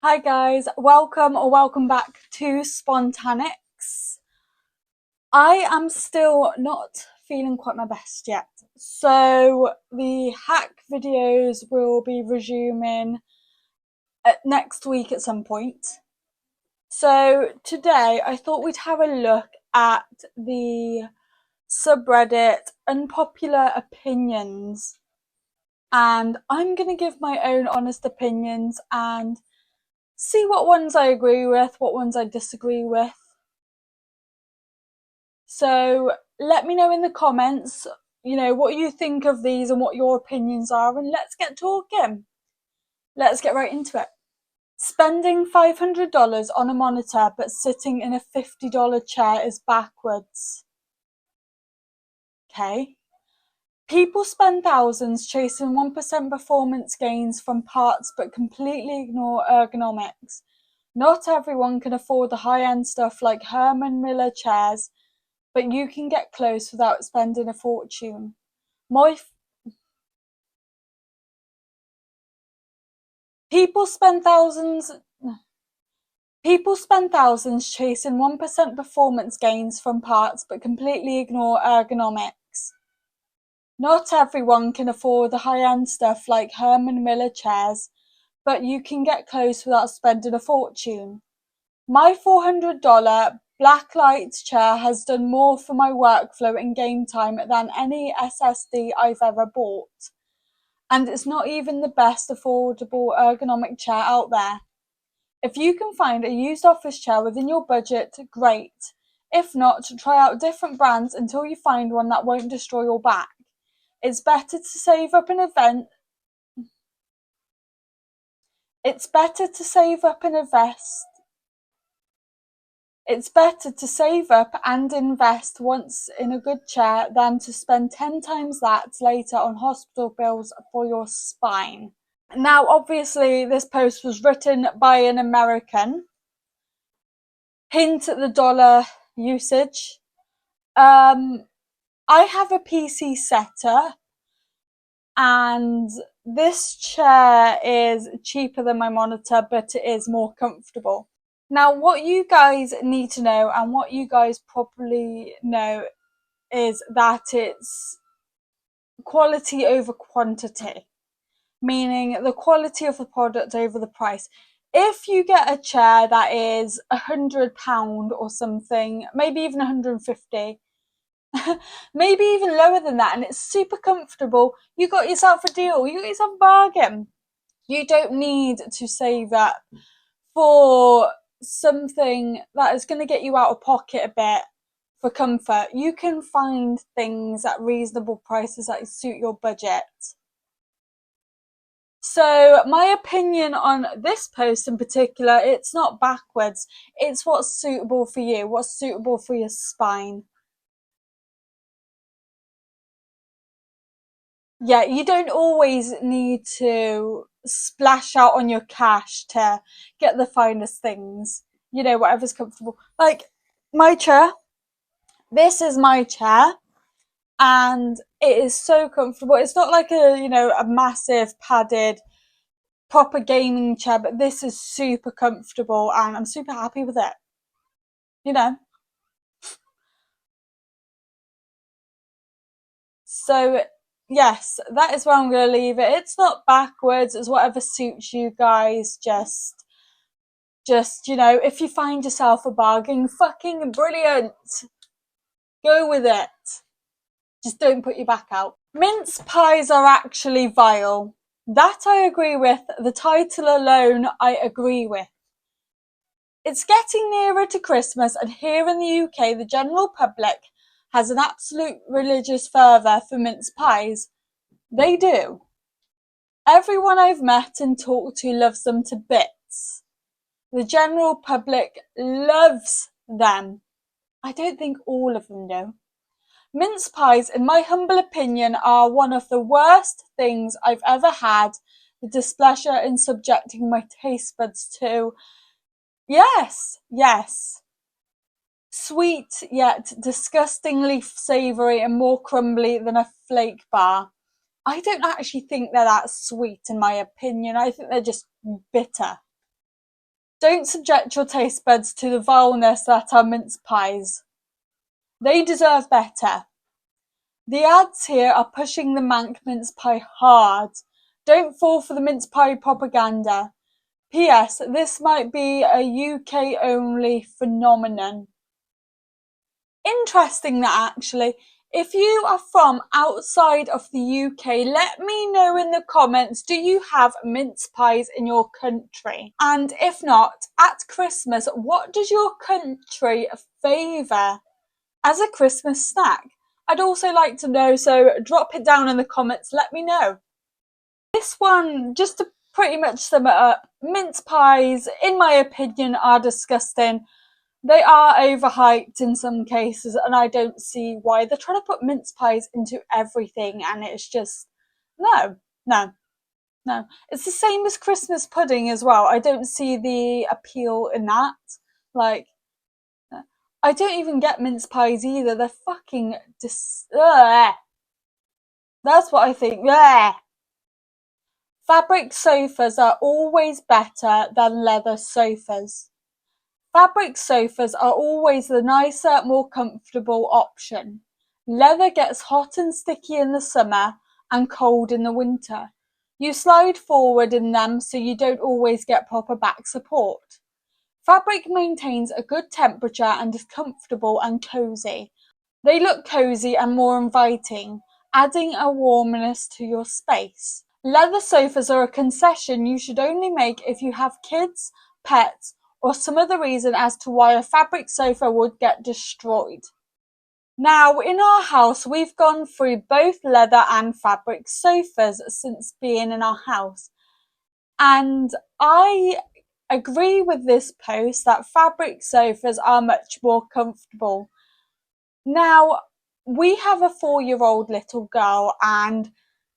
Hi guys, welcome back to Spontanix. I am still not feeling quite my best yet. So the hack videos will be resuming next week at some point. So today I thought we'd have a look at the subreddit Unpopular Opinions, and I'm going to give my own honest opinions and see what ones I agree with, what ones I disagree with. So let me know in the comments, what you think of these and what your opinions are, and let's get talking. Let's get right into it. Spending $500 on a monitor but sitting in a $50 chair is backwards. Okay. People spend thousands chasing 1% performance gains from parts but completely ignore ergonomics. Not everyone can afford the high-end stuff like Herman Miller chairs, but you can get close without spending a fortune. People spend thousands People spend thousands chasing 1% performance gains from parts but completely ignore ergonomics. Not everyone can afford the high-end stuff like Herman Miller chairs, but you can get close without spending a fortune. My $400 blacklight chair has done more for my workflow and game time than any SSD I've ever bought. And it's not even the best affordable ergonomic chair out there. If you can find a used office chair within your budget, great. If not, try out different brands until you find one that won't destroy your back. It's better to save up an event. It's better to save up and invest. It's better to save up and invest once in a good chair than to spend 10 times that later on hospital bills for your spine. Now, obviously, this post was written by an American. Hint at the dollar usage. I have a PC setter, and this chair is cheaper than my monitor, but it is more comfortable. Now, what you guys need to know, and what you guys probably know, is that it's quality over quantity, meaning the quality of the product over the price. If you get a chair that is £100 or something, maybe even 150, maybe even lower than that, and it's super comfortable, you got yourself a deal, you got yourself a bargain. You don't need to save up for something that is going to get you out of pocket a bit for comfort. You can find things at reasonable prices that suit your budget. So my opinion on this post in particular, it's not backwards. It's what's suitable for you, what's suitable for your spine. Yeah, you don't always need to splash out on your cash to get the finest things. Whatever's comfortable. Like my chair, this is my chair, and it is so comfortable. It's not like a massive padded proper gaming chair, but this is super comfortable and I'm super happy with it. You know. So yes, that is where I'm gonna leave it. It's not backwards, it's whatever suits you guys. Just if you find yourself a bargain, fucking brilliant. Go with it. Just don't put your back out. Mince pies are actually vile. That I agree with. The title alone I agree with. It's getting nearer to Christmas, and here in the UK the general public has an absolute religious fervour for mince pies. They do. Everyone I've met and talked to loves them to bits. The general public loves them. I don't think all of them do. Mince pies, in my humble opinion, are one of the worst things I've ever had the displeasure in subjecting my taste buds to. Yes. Sweet, yet disgustingly savoury and more crumbly than a flake bar. I don't actually think they're that sweet, in my opinion. I think they're just bitter. Don't subject your taste buds to the vileness that are mince pies. They deserve better. The ads here are pushing the Manc mince pie hard. Don't fall for the mince pie propaganda. P.S. This might be a UK-only phenomenon. Interesting that actually. If you are from outside of the UK, let me know in the comments, do you have mince pies in your country? And if not, at Christmas, what does your country favour as a Christmas snack? I'd also like to know, so drop it down in the comments, let me know. This one, just to pretty much sum it up, mince pies, in my opinion, are disgusting. They are overhyped in some cases, and I don't see why. They're trying to put mince pies into everything, and it's just, no. It's the same as Christmas pudding as well. I don't see the appeal in that. Like, I don't even get mince pies either. They're fucking That's what I think. Fabric sofas are always better than leather sofas. Fabric sofas are always the nicer, more comfortable option. Leather gets hot and sticky in the summer and cold in the winter. You slide forward in them so you don't always get proper back support. Fabric maintains a good temperature and is comfortable and cozy. They look cozy and more inviting, adding a warmness to your space. Leather sofas are a concession you should only make if you have kids, pets, or some other reason as to why a fabric sofa would get destroyed. Now, in our house, we've gone through both leather and fabric sofas since being in our house. And I agree with this post that fabric sofas are much more comfortable. Now, we have a 4-year-old little girl and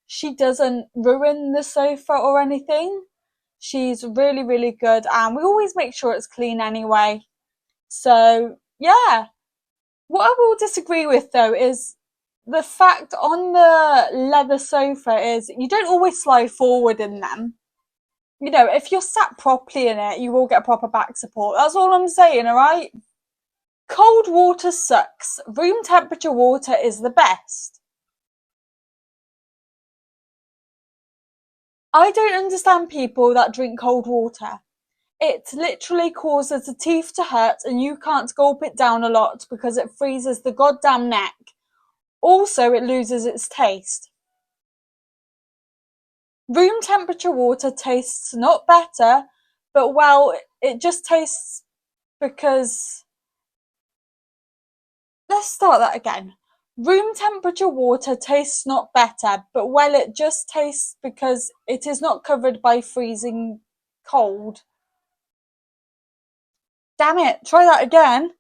she doesn't ruin the sofa or anything. She's really, really good, and we always make sure it's clean anyway. So, yeah. What I will disagree with, though, is the fact on the leather sofa is you don't always slide forward in them. You know, if you're sat properly in it, you will get proper back support. That's all I'm saying, alright? Cold water sucks. Room temperature water is the best. I don't understand people that drink cold water. It literally causes the teeth to hurt and you can't gulp it down a lot because it freezes the goddamn neck. Also, it loses its taste. Room temperature water tastes not better, but well, it just tastes because... Let's start that again. Room temperature water tastes not better, but well, it just tastes because it is not covered by freezing cold. Damn it, try that again.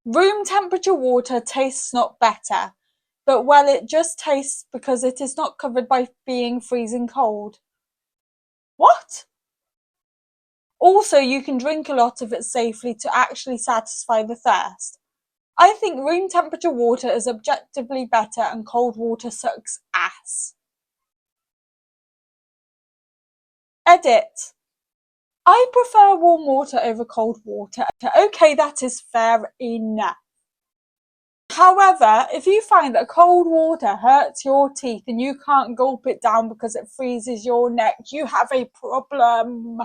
Room temperature water tastes not better, but well, it just tastes because it is not covered by being freezing cold. What? Also, you can drink a lot of it safely to actually satisfy the thirst. I think room temperature water is objectively better and cold water sucks ass. Edit. I prefer warm water over cold water. Okay, that is fair enough. However, if you find that cold water hurts your teeth and you can't gulp it down because it freezes your neck, you have a problem.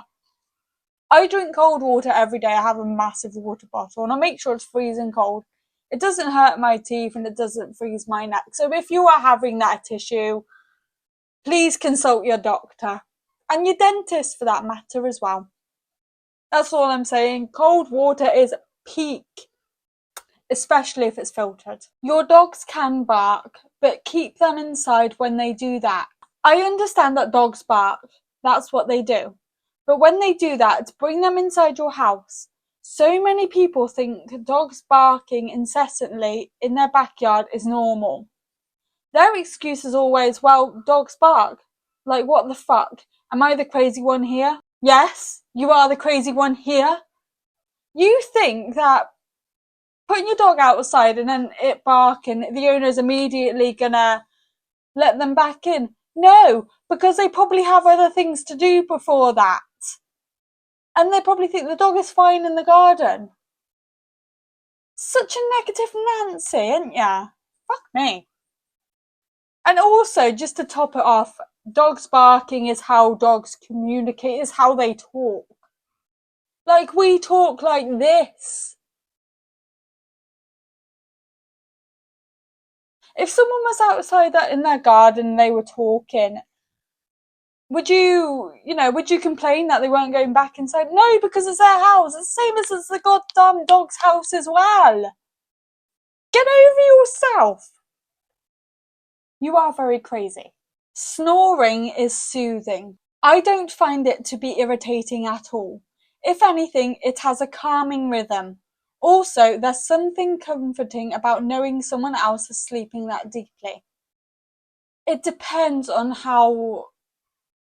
I drink cold water every day. I have a massive water bottle and I make sure it's freezing cold. It doesn't hurt my teeth and it doesn't freeze my neck. So if you are having that issue, please consult your doctor and your dentist for that matter as well. That's all I'm saying. Cold water is peak, especially if it's filtered. Your dogs can bark, but keep them inside when they do that. I understand that dogs bark. That's what they do. But when they do that, bring them inside your house. So many people think dogs barking incessantly in their backyard is normal. Their excuse is always, well, dogs bark. Like, what the fuck? Am I the crazy one here? Yes, you are the crazy one here. You think that putting your dog outside and then it barking, the owner's immediately gonna let them back in? No, because they probably have other things to do before that. And they probably think the dog is fine in the garden. Such a negative Nancy, ain't ya? Fuck me. And also, just to top it off, dogs barking is how dogs communicate, is how they talk. Like, we talk like this. If someone was outside that in their garden and they were talking, would you complain that they weren't going back inside? No, because it's their house. It's the same as it's the goddamn dog's house as well. Get over yourself. You are very crazy. Snoring is soothing. I don't find it to be irritating at all. If anything, it has a calming rhythm. Also, there's something comforting about knowing someone else is sleeping that deeply. It depends on how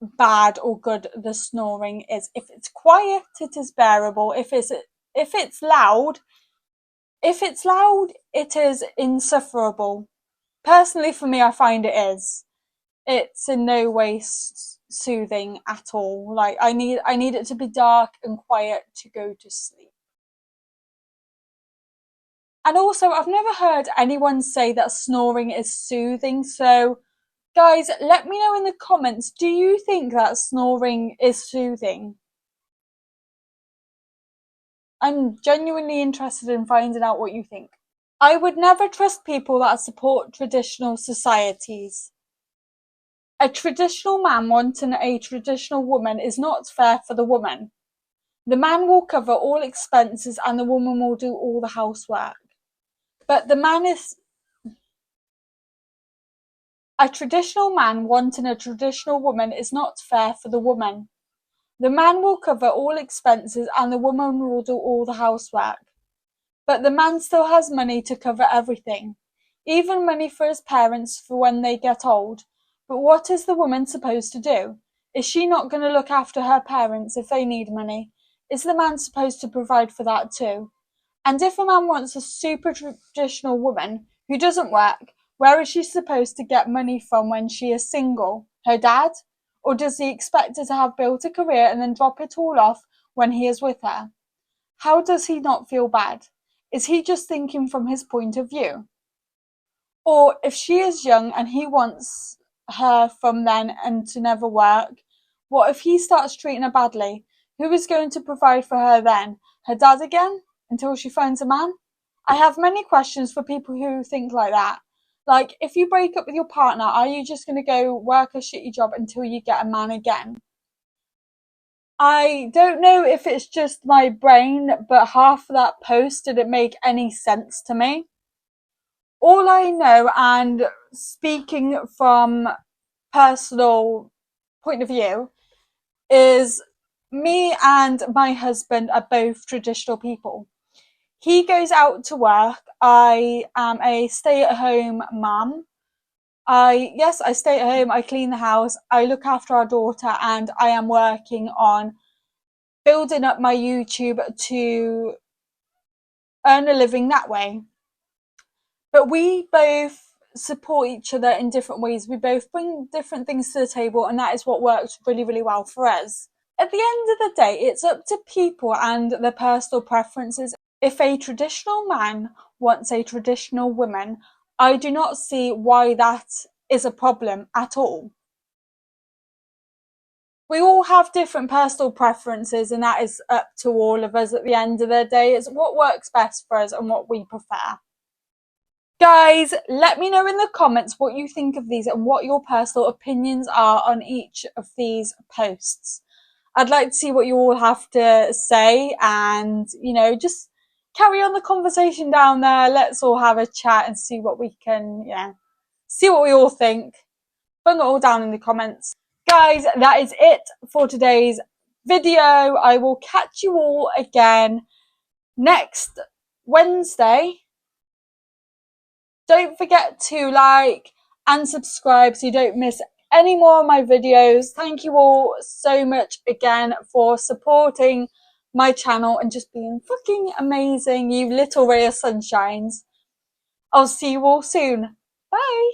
bad or good the snoring is. If it's quiet, it is bearable. If it's loud, it is insufferable. Personally, for me, I find it is. It's in no way soothing at all. Like, I need it to be dark and quiet to go to sleep. And also, I've never heard anyone say that snoring is soothing. So, guys, let me know in the comments, do you think that snoring is soothing? I'm genuinely interested in finding out what you think. I would never trust people that support traditional societies. A traditional man wanting a traditional woman is not fair for the woman. The man will cover all expenses and the woman will do all the housework. But a traditional man wanting a traditional woman is not fair for the woman. The man will cover all expenses and the woman will do all the housework. But the man still has money to cover everything, even money for his parents for when they get old. But what is the woman supposed to do? Is she not going to look after her parents if they need money? Is the man supposed to provide for that too? And if a man wants a super traditional woman who doesn't work, where is she supposed to get money from when she is single? Her dad? Or does he expect her to have built a career and then drop it all off when he is with her? How does he not feel bad? Is he just thinking from his point of view? Or if she is young and he wants her from then and to never work, what if he starts treating her badly? Who is going to provide for her then? Her dad again? Until she finds a man? I have many questions for people who think like that. Like, if you break up with your partner, are you just going to go work a shitty job until you get a man again? I don't know if it's just my brain, but half of that post didn't make any sense to me. All I know, and speaking from personal point of view, is me and my husband are both traditional people. He goes out to work. I am a stay-at-home mum. I stay at home, I clean the house, I look after our daughter, and I am working on building up my YouTube to earn a living that way. But we both support each other in different ways. We both bring different things to the table, and that is what works really, really well for us. At the end of the day, it's up to people and their personal preferences. If a traditional man wants a traditional woman, I do not see why that is a problem at all. We all have different personal preferences, and that is up to all of us at the end of the day. It's what works best for us and what we prefer. Guys, let me know in the comments what you think of these and what your personal opinions are on each of these posts. I'd like to see what you all have to say, and just carry on the conversation down there. Let's all have a chat and see what we can, see what we all think. Bring it all down in the comments. Guys, that is it for today's video. I will catch you all again next Wednesday. Don't forget to like and subscribe so you don't miss any more of my videos. Thank you all so much again for supporting my channel and just being fucking amazing, you little ray of sunshines. I'll see you all soon. Bye.